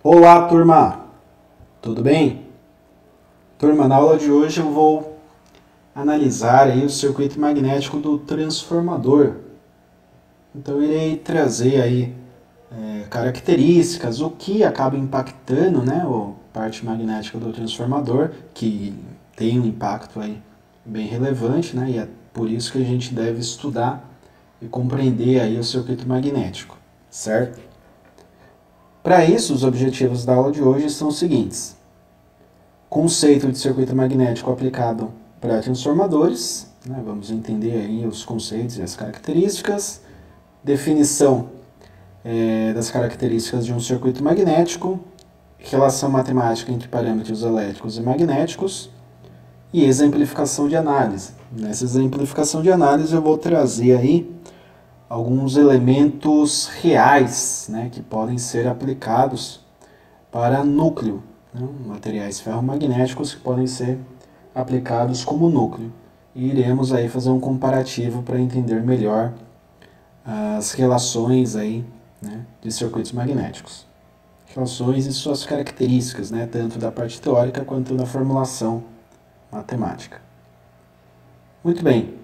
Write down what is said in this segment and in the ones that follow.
Olá, turma! Tudo bem? Turma, na aula de hoje eu vou analisar aí o circuito magnético do transformador. Então, eu irei trazer aí características, o que acaba impactando, né, a parte magnética do transformador, que tem um impacto aí bem relevante, né, e é por isso que a gente deve estudar e compreender aí o circuito magnético, certo? Para isso, os objetivos da aula de hoje são os seguintes: conceito de circuito magnético aplicado para transformadores, né? Vamos entender aí os conceitos e as características, definição das características de um circuito magnético, relação matemática entre parâmetros elétricos e magnéticos e exemplificação de análise. Nessa exemplificação de análise eu vou trazer aí alguns elementos reais, né, que podem ser aplicados para núcleo, né, materiais ferromagnéticos que podem ser aplicados como núcleo. E iremos aí fazer um comparativo para entender melhor as relações aí, né, de circuitos magnéticos. Relações e suas características, né, tanto da parte teórica quanto da formulação matemática. Muito bem.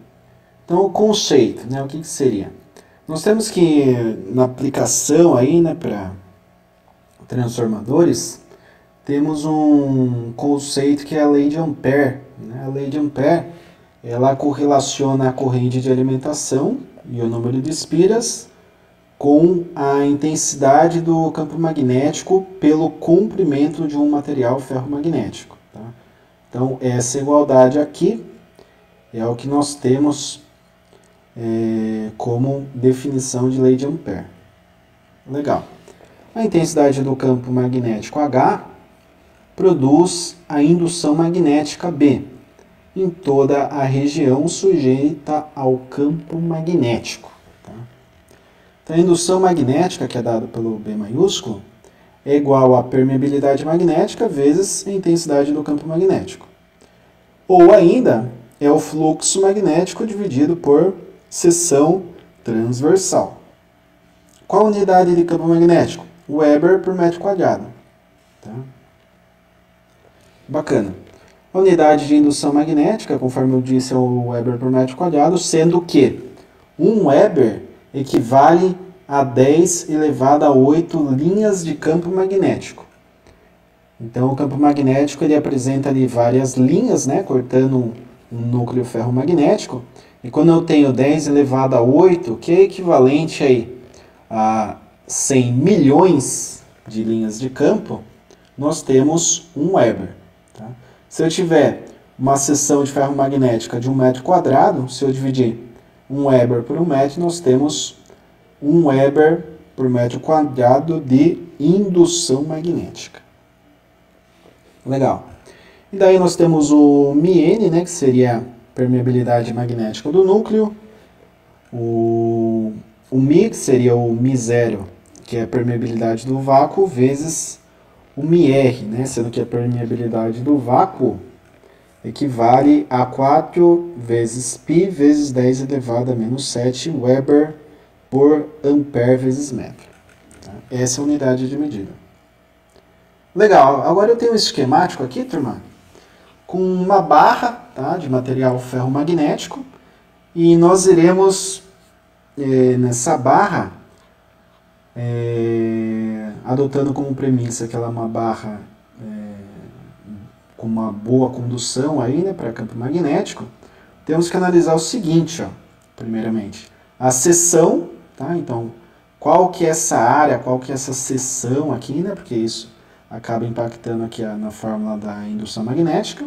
Então, o conceito, né, o que seria? Nós temos que, na aplicação aí, né, para transformadores, temos um conceito que é a lei de Ampère, né? A lei de Ampère, ela correlaciona a corrente de alimentação e o número de espiras com a intensidade do campo magnético pelo comprimento de um material ferromagnético. Tá? Então, essa igualdade aqui é o que nós temos como definição de lei de Ampère. Legal. A intensidade do campo magnético H produz a indução magnética B em toda a região sujeita ao campo magnético. Tá? Então, a indução magnética, que é dada pelo B maiúsculo, é igual à permeabilidade magnética vezes a intensidade do campo magnético. Ou ainda, é o fluxo magnético dividido por seção transversal. Qual a unidade de campo magnético? Weber por metro quadrado. Tá? Bacana. A unidade de indução magnética, conforme eu disse, é o Weber por metro quadrado, sendo que 1 Weber equivale a 10 elevado a 8 linhas de campo magnético. Então, o campo magnético ele apresenta ali várias linhas, né, cortando um núcleo ferromagnético. E quando eu tenho 10 elevado a 8, que é equivalente aí a 100 milhões de linhas de campo, nós temos 1 Weber. Tá? Se eu tiver uma seção de ferromagnética de 1 metro quadrado, se eu dividir 1 Weber por 1 metro, nós temos 1 Weber por metro quadrado de indução magnética. Legal. E daí nós temos o μN, né, que seria a permeabilidade magnética do núcleo. O μ, que seria o μ0, que é a permeabilidade do vácuo, vezes o μr, né, sendo que a permeabilidade do vácuo equivale a 4 vezes π vezes 10 elevado a menos 7 Weber por ampere vezes metro. Tá? Essa é a unidade de medida. Legal, agora eu tenho um esquemático aqui, turma, com uma barra, tá, de material ferromagnético, e nós iremos, nessa barra, adotando como premissa que ela é uma barra com uma boa condução aí, né, para campo magnético, temos que analisar o seguinte, ó, primeiramente, a seção, tá, então, qual que é essa área, qual que é essa seção aqui, né, porque isso acaba impactando aqui na fórmula da indução magnética.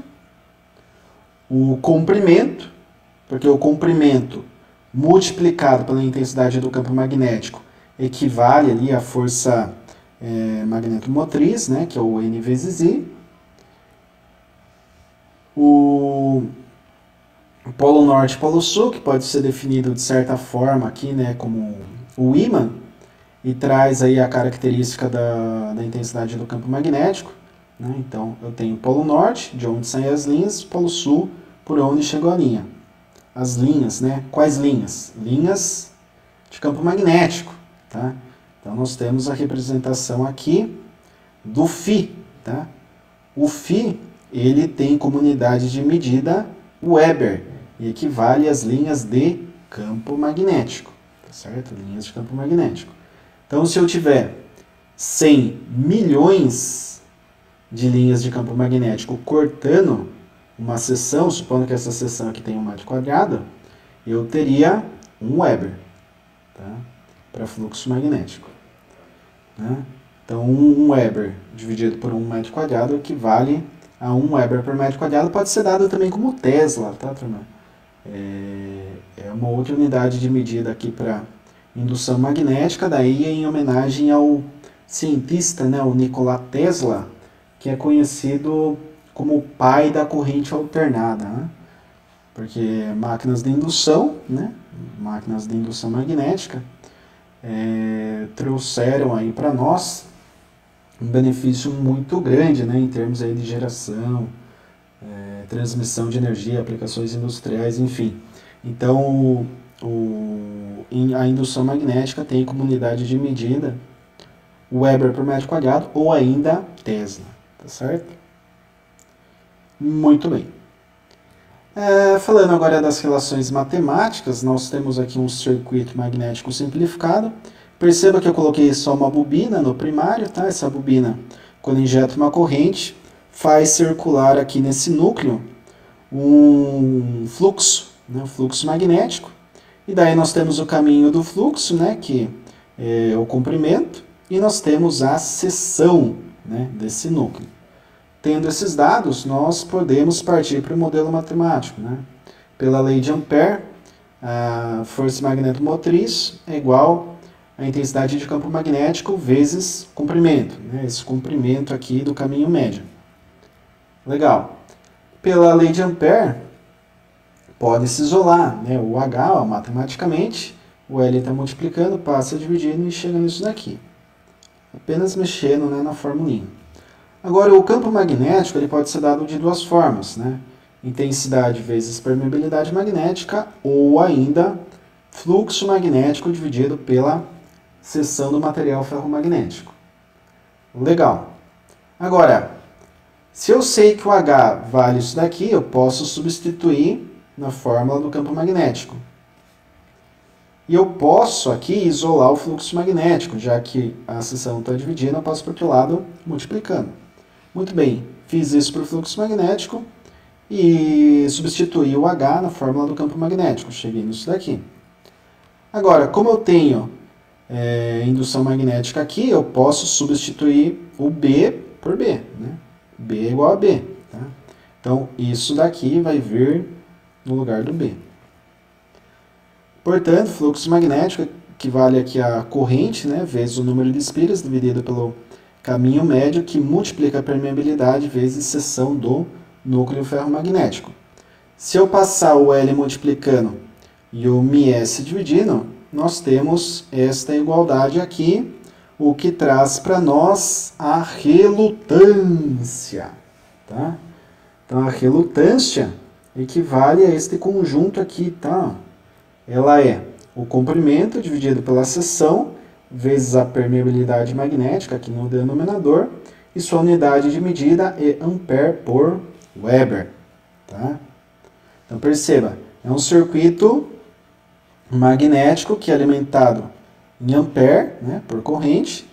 O comprimento, porque o comprimento multiplicado pela intensidade do campo magnético equivale ali à força magnetomotriz, né, que é o N vezes I. O polo norte e polo sul, que pode ser definido de certa forma aqui, né, como o ímã, e traz aí a característica da intensidade do campo magnético. Né? Então, eu tenho o polo norte, de onde saem as linhas, polo sul, por onde chegou a linha. As linhas, né? Quais linhas? Linhas de campo magnético. Tá? Então, nós temos a representação aqui do φ, tá? O φ, ele tem como unidade de medida Weber, e equivale às linhas de campo magnético, tá certo? Linhas de campo magnético. Então, se eu tiver 100 milhões de linhas de campo magnético cortando uma seção, supondo que essa seção aqui tem 1 metro quadrado, eu teria 1 Weber, tá? Para fluxo magnético, né? Então, 1 Weber dividido por 1 metro quadrado equivale a 1 Weber por metro quadrado. Pode ser dado também como Tesla, tá, turma? É uma outra unidade de medida aqui para indução magnética, daí em homenagem ao cientista, né, o Nikola Tesla, que é conhecido como o pai da corrente alternada, né? Porque máquinas de indução, né, máquinas de indução magnética, trouxeram aí para nós um benefício muito grande, né, em termos aí de geração, transmissão de energia, aplicações industriais, enfim. Então, a indução magnética tem como unidade de medida Weber por metro quadrado ou ainda Tesla, tá certo? Muito bem. Falando agora das relações matemáticas, nós temos aqui um circuito magnético simplificado. Perceba que eu coloquei só uma bobina no primário, tá? Essa bobina, quando injeta uma corrente, faz circular aqui nesse núcleo um fluxo, né? Um fluxo magnético. E daí nós temos o caminho do fluxo, né? Que é o comprimento, e nós temos a seção, né? Desse núcleo. Tendo esses dados, nós podemos partir para o modelo matemático, né? Pela lei de Ampère, a força magnetomotriz é igual à intensidade de campo magnético vezes comprimento, né? Esse comprimento aqui do caminho médio. Legal. Pela lei de Ampère, pode se isolar, né? O H, ó, matematicamente, o L está multiplicando, passa dividindo e chega nisso daqui. Apenas mexendo, né, na formulinha. Agora, o campo magnético ele pode ser dado de duas formas, né? Intensidade vezes permeabilidade magnética ou ainda fluxo magnético dividido pela seção do material ferromagnético. Legal. Agora, se eu sei que o H vale isso daqui, eu posso substituir na fórmula do campo magnético. E eu posso aqui isolar o fluxo magnético, já que a seção está dividida, eu passo para o outro lado multiplicando. Muito bem, fiz isso para o fluxo magnético e substituí o H na fórmula do campo magnético. Cheguei nisso daqui. Agora, como eu tenho indução magnética aqui, eu posso substituir o B por B, né? B é igual a B. Tá? Então, isso daqui vai vir no lugar do B. Portanto, fluxo magnético equivale aqui a corrente, né, vezes o número de espiras dividido pelo caminho médio, que multiplica a permeabilidade vezes seção do núcleo ferromagnético. Se eu passar o L multiplicando e o μs dividindo, nós temos esta igualdade aqui, o que traz para nós a relutância. Tá? Então, a relutância equivale a este conjunto aqui, tá? Ela é o comprimento dividido pela seção vezes a permeabilidade magnética, aqui no denominador, e sua unidade de medida é ampere por Weber. Tá? Então, perceba, é um circuito magnético que é alimentado em ampere, né, por corrente,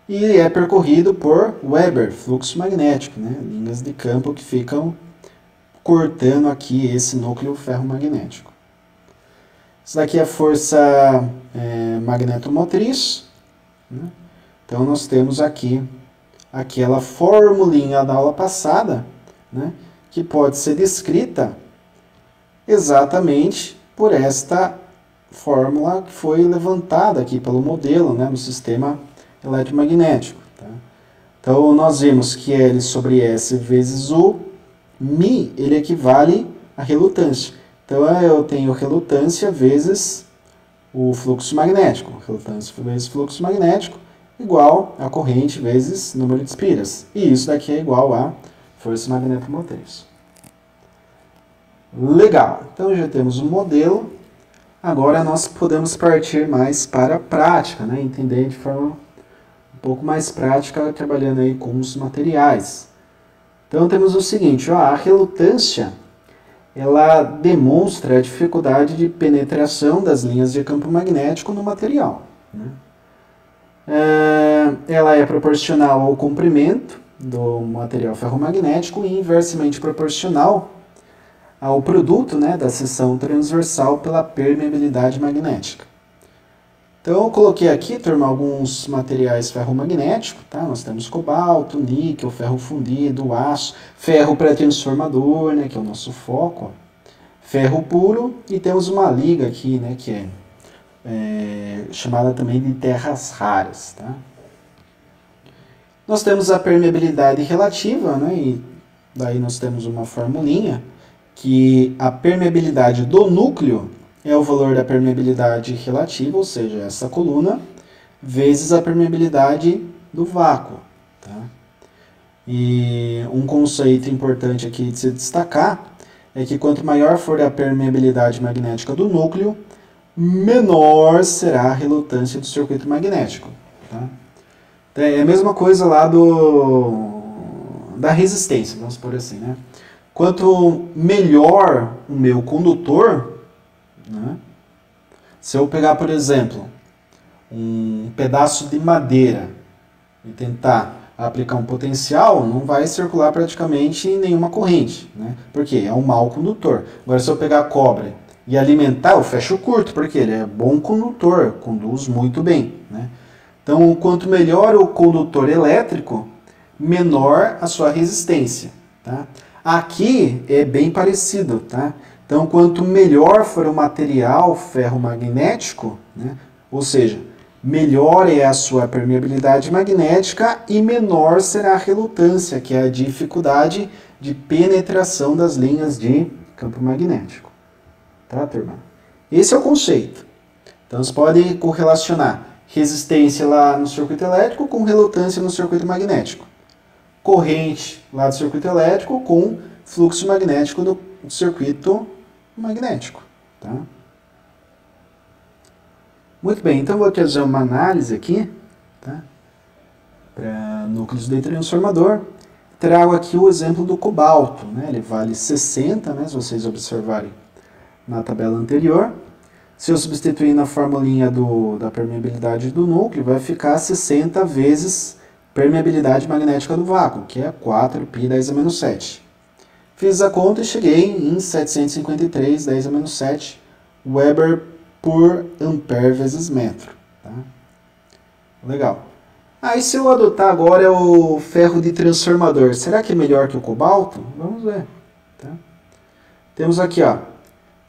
e é percorrido por Weber, fluxo magnético, né, linhas de campo que ficam cortando aqui esse núcleo ferromagnético. Isso daqui é a força magnetomotriz, né? Então, nós temos aqui aquela formulinha da aula passada, né, que pode ser descrita exatamente por esta fórmula que foi levantada aqui pelo modelo, né, no sistema eletromagnético. Tá? Então, nós vimos que L sobre S vezes U, μ, ele equivale à relutância. Então, eu tenho relutância vezes o fluxo magnético. Relutância vezes fluxo magnético igual a corrente vezes número de espiras. E isso daqui é igual a força magnetomotriz. Legal. Então, já temos um modelo. Agora, nós podemos partir mais para a prática, né? Entender de forma pouco mais prática trabalhando aí com os materiais. Então temos o seguinte, ó, a relutância ela demonstra a dificuldade de penetração das linhas de campo magnético no material, né? Ela é proporcional ao comprimento do material ferromagnético e inversamente proporcional ao produto, né, da seção transversal pela permeabilidade magnética. Então eu coloquei aqui, turma, alguns materiais ferromagnéticos, tá? Nós temos cobalto, níquel, ferro fundido, aço, ferro pré-transformador, né, que é o nosso foco, ó. Ferro puro, e temos uma liga aqui, né, que é chamada também de terras raras, tá? Nós temos a permeabilidade relativa, né, e daí nós temos uma formulinha que a permeabilidade do núcleo é o valor da permeabilidade relativa, ou seja, essa coluna, vezes a permeabilidade do vácuo, tá? E um conceito importante aqui de se destacar é que quanto maior for a permeabilidade magnética do núcleo, menor será a relutância do circuito magnético, tá? É a mesma coisa lá da resistência, vamos por assim, né? Quanto melhor o meu condutor, né? Se eu pegar, por exemplo, um pedaço de madeira e tentar aplicar um potencial, não vai circular praticamente nenhuma corrente, né? Porque é um mau condutor. Agora, se eu pegar cobre e alimentar, eu fecho curto, porque ele é bom condutor, conduz muito bem, né? Então, quanto melhor o condutor elétrico, menor a sua resistência, tá? Aqui é bem parecido, tá? Então, quanto melhor for o material ferromagnético, né? Ou seja, melhor é a sua permeabilidade magnética e menor será a relutância, que é a dificuldade de penetração das linhas de campo magnético. Tá, turma? Esse é o conceito. Então, você pode correlacionar resistência lá no circuito elétrico com relutância no circuito magnético. Corrente lá do circuito elétrico com fluxo magnético do circuito magnético. Tá? Muito bem, então vou trazer uma análise aqui, tá? Para núcleos de transformador. Trago aqui o exemplo do cobalto, né? Ele vale 60, né? Se vocês observarem na tabela anterior. Se eu substituir na formulinha da permeabilidade do núcleo, vai ficar 60 vezes permeabilidade magnética do vácuo, que é 4π 10 a menos 7. Fiz a conta e cheguei em 753 10 a menos 7 Weber por ampere vezes metro. Tá? Legal. Aí se eu adotar agora o ferro de transformador, será que é melhor que o cobalto? Vamos ver. Tá? Temos aqui, ó,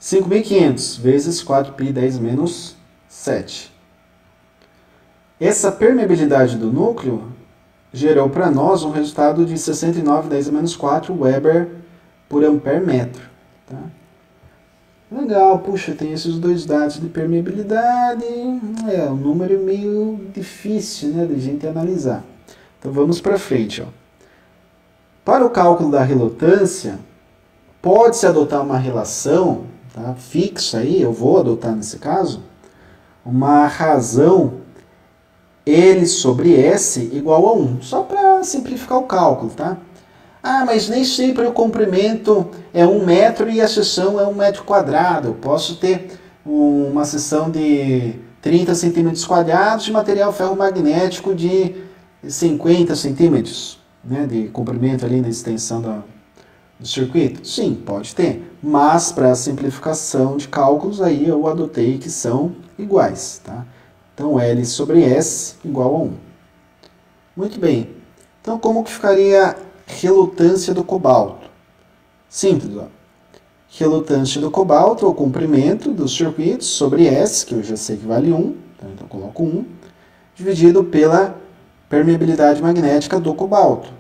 5.500 vezes 4π 10 menos 7. Essa permeabilidade do núcleo gerou para nós um resultado de 69 10 a menos 4 Weber por ampere metro. Tá? Legal, puxa, tem esses dois dados de permeabilidade, um número meio difícil, né, de a gente analisar. Então vamos para frente. Ó. Para o cálculo da relutância, pode-se adotar uma relação, tá, fixa aí, eu vou adotar nesse caso, uma razão L sobre S igual a 1, só para simplificar o cálculo, tá? Ah, mas nem sempre o comprimento é 1 metro e a seção é 1 metro quadrado. Eu posso ter uma seção de 30 centímetros quadrados de material ferromagnético de 50 centímetros, né, de comprimento ali na extensão do circuito. Sim, pode ter, mas para simplificação de cálculos aí eu adotei que são iguais, tá? Então L sobre S igual a 1. Muito bem. Então como que ficaria relutância do cobalto? Simples, ó. Relutância do cobalto, o comprimento dos circuitos, sobre S, que eu já sei que vale 1, então eu coloco 1, dividido pela permeabilidade magnética do cobalto,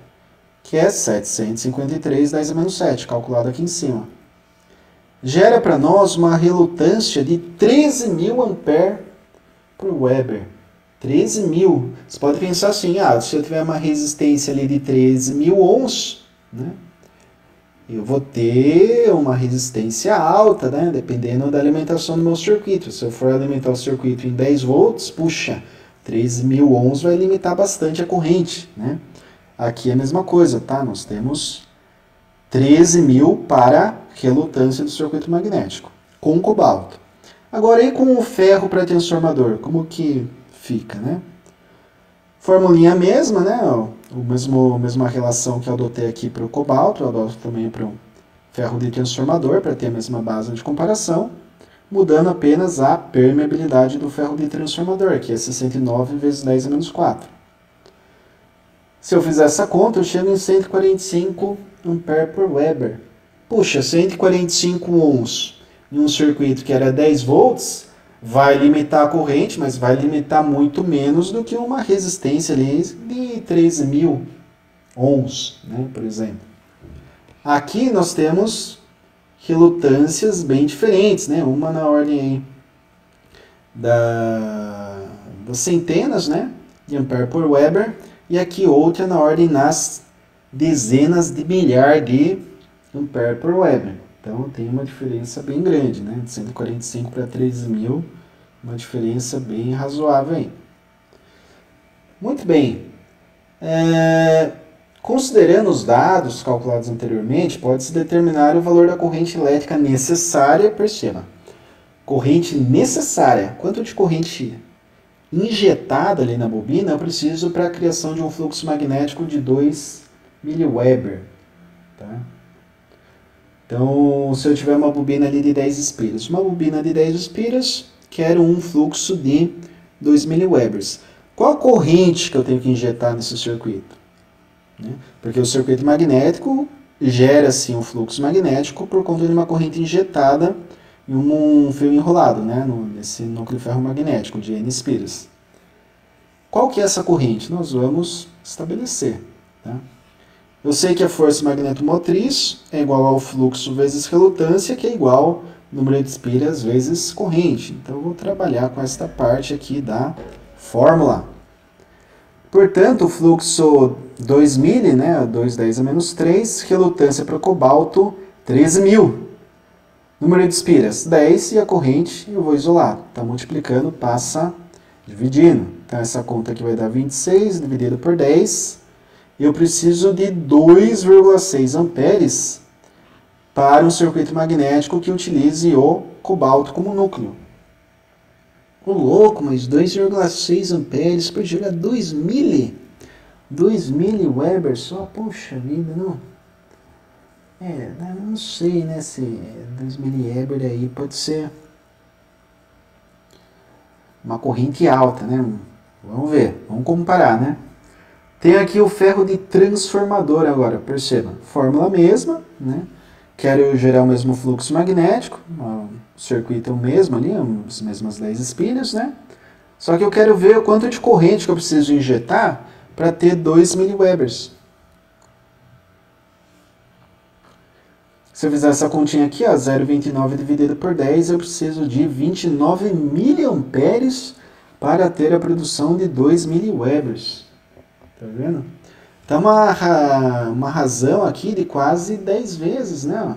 que é 753 10 a menos 7, calculado aqui em cima. Gera para nós uma relutância de 13.000 ampere por Weber. 13.000. Você pode pensar assim, se eu tiver uma resistência ali de 13.000 ohms, né, eu vou ter uma resistência alta, né, dependendo da alimentação do meu circuito. Se eu for alimentar o circuito em 10 volts, puxa, 13.000 ohms vai limitar bastante a corrente, né? Aqui é a mesma coisa, tá? Nós temos 13.000 para relutância do circuito magnético, com cobalto. Agora, e com o ferro para transformador? Como que fica, né? Formulinha mesma, né? Mesma relação que eu adotei aqui para o cobalto, eu adoto também para o ferro de transformador, para ter a mesma base de comparação, mudando apenas a permeabilidade do ferro de transformador, que é 69 vezes 10 a menos 4. Se eu fizer essa conta, eu chego em 145 ampere por Weber. Puxa, 145 ohms em um circuito que era 10 volts, vai limitar a corrente, mas vai limitar muito menos do que uma resistência ali de 13.000 ohms, né, por exemplo. Aqui nós temos relutâncias bem diferentes, né? Uma na ordem aí das centenas, né, de ampere por Weber, e aqui outra na ordem nas dezenas de milhar de ampere por Weber. Então tem uma diferença bem grande, né? De 145 para 13.000, uma diferença bem razoável aí. Muito bem. Considerando os dados calculados anteriormente, pode-se determinar o valor da corrente elétrica necessária, perceba. Corrente necessária. Quanto de corrente injetada ali na bobina eu preciso para a criação de um fluxo magnético de 2 mW. Tá? Então, se eu tiver uma bobina ali de 10 espiras, quero um fluxo de 2 mW. Qual a corrente que eu tenho que injetar nesse circuito? Porque o circuito magnético gera assim um fluxo magnético por conta de uma corrente injetada em um fio enrolado, né, nesse núcleo ferromagnético de N espiras. Qual que é essa corrente? Nós vamos estabelecer. Tá? Eu sei que a força magnetomotriz é igual ao fluxo vezes relutância, que é igual ao número de espiras vezes corrente. Então eu vou trabalhar com esta parte aqui da fórmula. Portanto, o fluxo 2.000, né, 210 a menos 3, relutância para cobalto 13.000. Número de espiras 10 e a corrente eu vou isolar. Está multiplicando, passa dividindo. Então essa conta aqui vai dar 26 dividido por 10. Eu preciso de 2,6 amperes para um circuito magnético que utilize o cobalto como núcleo. Ô louco, mas 2,6 amperes para gerar 2.000? 2.000 Weber só? Poxa vida, não. Não sei, né, se 2.000 Weber aí pode ser uma corrente alta, né? Vamos ver, vamos comparar, né? Tem aqui o ferro de transformador agora, perceba. Fórmula mesma, né? Quero gerar o mesmo fluxo magnético, o circuito é o mesmo ali, as mesmas 10 espiras, né? Só que eu quero ver o quanto de corrente que eu preciso injetar para ter 2 mW. Se eu fizer essa continha aqui, 0,29 dividido por 10, eu preciso de 29 mA para ter a produção de 2 mW. Tá vendo? Então, uma razão aqui de quase 10 vezes, né?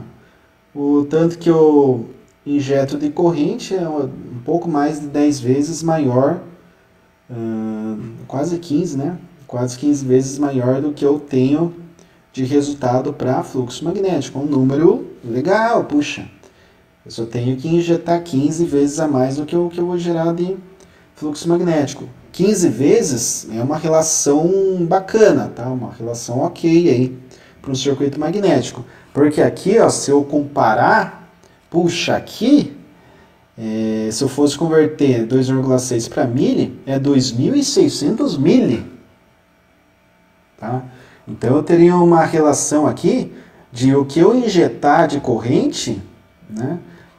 O tanto que eu injeto de corrente é um pouco mais de 10 vezes maior, quase 15, né? Quase 15 vezes maior do que eu tenho de resultado para fluxo magnético. Um número legal, puxa. Eu só tenho que injetar 15 vezes a mais do que eu vou gerar de fluxo magnético. 15 vezes é uma relação bacana, tá? Uma relação ok aí para um circuito magnético. Porque aqui, ó, se eu comparar, puxa, aqui, se eu fosse converter 2,6 para mili, é 2.600 mili. Tá? Então eu teria uma relação aqui de o que eu injetar de corrente, né,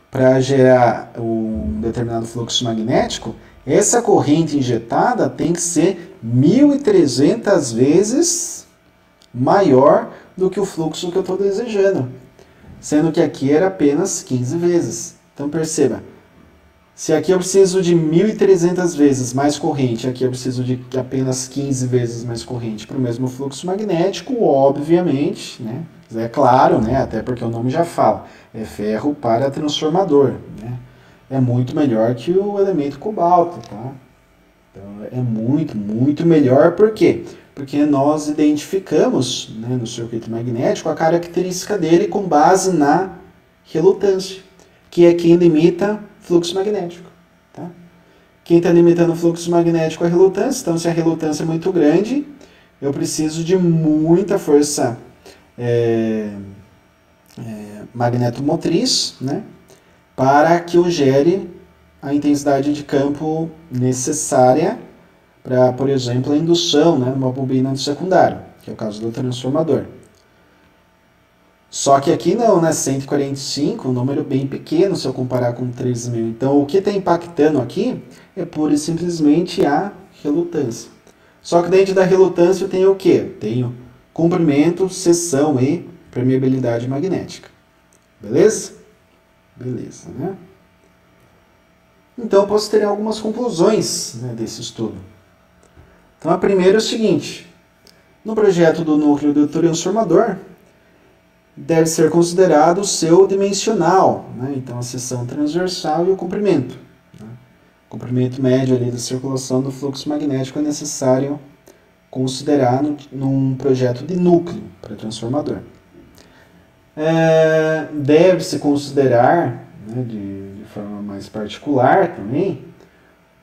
para gerar um determinado fluxo magnético, essa corrente injetada tem que ser 1.300 vezes maior do que o fluxo que eu estou desejando. Sendo que aqui era apenas 15 vezes. Então perceba, se aqui eu preciso de 1.300 vezes mais corrente, aqui eu preciso de apenas 15 vezes mais corrente para o mesmo fluxo magnético, obviamente, né? É claro, né? Até porque o nome já fala, é ferro para transformador, né? É muito melhor que o elemento cobalto, tá? Então é muito, muito melhor. Por quê? Porque nós identificamos, né, no circuito magnético a característica dele com base na relutância, que é quem limita fluxo magnético. Tá? Quem está limitando o fluxo magnético é a relutância. Então, se a relutância é muito grande, eu preciso de muita força magnetomotriz, né, para que eu gere a intensidade de campo necessária para, por exemplo, a indução, né, numa bobina do secundário, que é o caso do transformador. Só que aqui não, né, 145, um número bem pequeno se eu comparar com 13.000. Então, o que está impactando aqui é pura e simplesmente a relutância. Só que dentro da relutância eu tenho o quê? Tenho comprimento, seção e permeabilidade magnética. Beleza? Beleza, né? Então, eu posso ter algumas conclusões, né, desse estudo. Então, a primeira é o seguinte. No projeto do núcleo do transformador, deve ser considerado o seu dimensional, né? Então, a seção transversal e o comprimento. Né? O comprimento médio ali da circulação do fluxo magnético é necessário considerar num projeto de núcleo para transformador. Deve-se considerar, né, de forma mais particular também,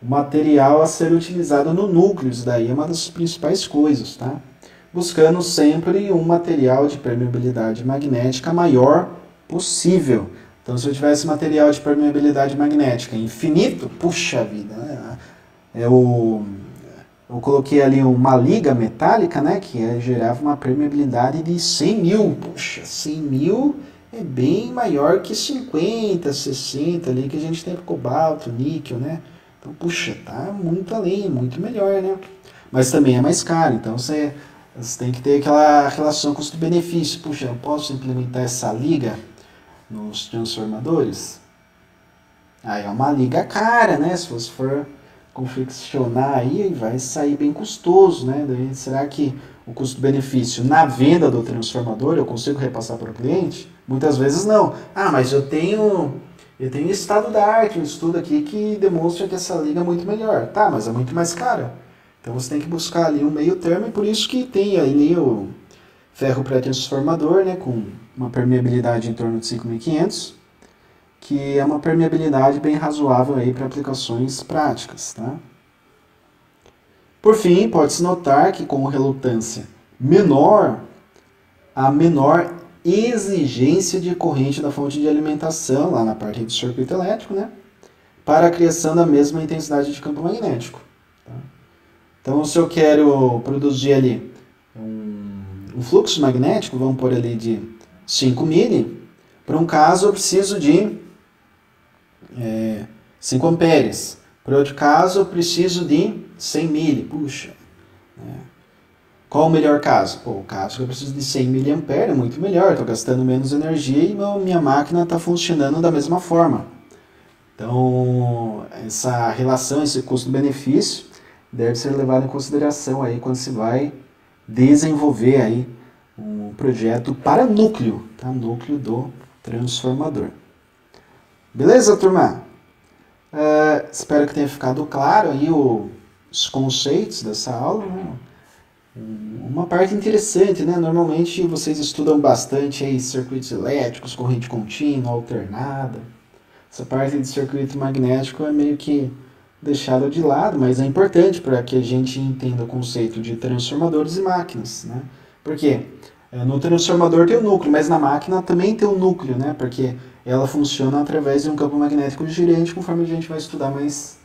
o material a ser utilizado no núcleo. Isso daí é uma das principais coisas, tá? Buscando sempre um material de permeabilidade magnética maior possível. Então, se eu tivesse material de permeabilidade magnética infinito, puxa vida, né? Eu coloquei ali uma liga metálica, né, que gerava uma permeabilidade de 100.000. Puxa, 100.000 é bem maior que 50, 60 ali que a gente tem para cobalto, níquel, né? Então, puxa, tá muito além, muito melhor, né? Mas também é mais caro, então você tem que ter aquela relação custo-benefício. Puxa, eu posso implementar essa liga nos transformadores? Aí é uma liga cara, né? Se você for confeccionar aí, vai sair bem custoso, né? Daí, será que o custo-benefício na venda do transformador eu consigo repassar para o cliente? Muitas vezes não. Ah, mas eu tenho estado da arte, um estudo aqui que demonstra que essa liga é muito melhor. Tá, mas é muito mais cara. Então você tem que buscar ali um meio termo, e por isso que tem ali o ferro pré-transformador, né, com uma permeabilidade em torno de 5.500, que é uma permeabilidade bem razoável aí para aplicações práticas, tá? Por fim, pode-se notar que com relutância menor, a menor exigência de corrente da fonte de alimentação, lá na parte do circuito elétrico, né, para a criação da mesma intensidade de campo magnético. Tá? Então, se eu quero produzir ali um fluxo magnético, vamos pôr ali de 5 mili, para um caso eu preciso de 5 amperes. Para outro caso eu preciso de 100 mili. Puxa, né? Qual o melhor caso? Pô, o caso que eu preciso de 100 mA é muito melhor, estou gastando menos energia e minha máquina está funcionando da mesma forma. Então, essa relação, esse custo-benefício, deve ser levado em consideração aí quando se vai desenvolver aí um projeto para núcleo, tá? Núcleo do transformador. Beleza, turma? Espero que tenha ficado claro aí os conceitos dessa aula, né? Uma parte interessante, né? Normalmente vocês estudam bastante aí circuitos elétricos, corrente contínua, alternada. Essa parte de circuito magnético é meio que deixada de lado, mas é importante para que a gente entenda o conceito de transformadores e máquinas, né? Porque no transformador tem o núcleo, mas na máquina também tem o núcleo, né? Porque ela funciona através de um campo magnético girante, conforme a gente vai estudar mais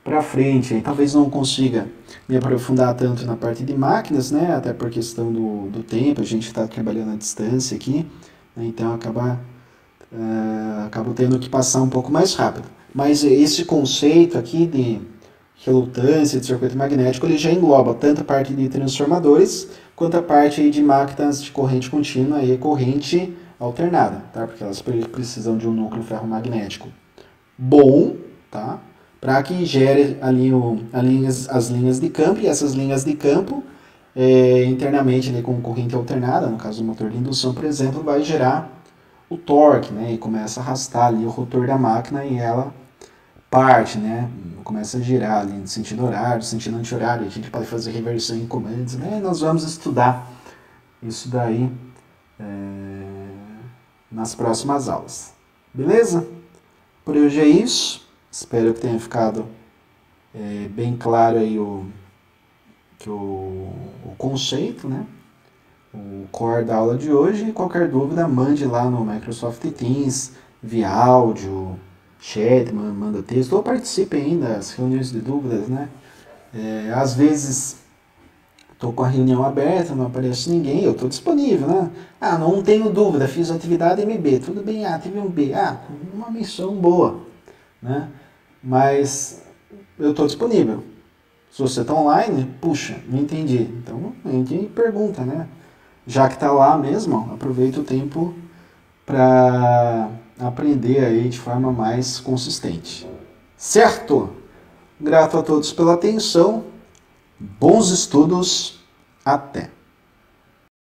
para frente. Talvez não consiga me aprofundar tanto na parte de máquinas, né? Até por questão do tempo, a gente está trabalhando à distância aqui, né? Então acabo tendo que passar um pouco mais rápido. Mas esse conceito aqui de relutância de circuito magnético, ele já engloba tanto a parte de transformadores, quanto a parte aí de máquinas de corrente contínua e corrente alternada, tá? Porque elas precisam de um núcleo ferromagnético bom, tá? Para que gere ali as linhas de campo, e essas linhas de campo, internamente ali, com corrente alternada, no caso do motor de indução, por exemplo, vai gerar o torque, né? E começa a arrastar ali o rotor da máquina e ela parte, né? Começa a girar ali no sentido horário, sentido anti-horário, a gente pode fazer reversão em comandos, né? Nós vamos estudar isso daí nas próximas aulas. Beleza? Por hoje é isso. Espero que tenha ficado bem claro aí o conceito, né? O core da aula de hoje. E qualquer dúvida, mande lá no Microsoft Teams, via áudio, chat, manda texto, ou participe ainda das reuniões de dúvidas, né? Às vezes estou com a reunião aberta, não aparece ninguém, eu estou disponível, né? Ah, não tenho dúvida, fiz atividade MB, tudo bem, tive um B, uma menção boa, né? Mas eu estou disponível. Se você está online, puxa, não entendi. Então a gente pergunta, né? Já que está lá mesmo, aproveita o tempo para aprender aí de forma mais consistente. Certo? Grato a todos pela atenção. Bons estudos. Até!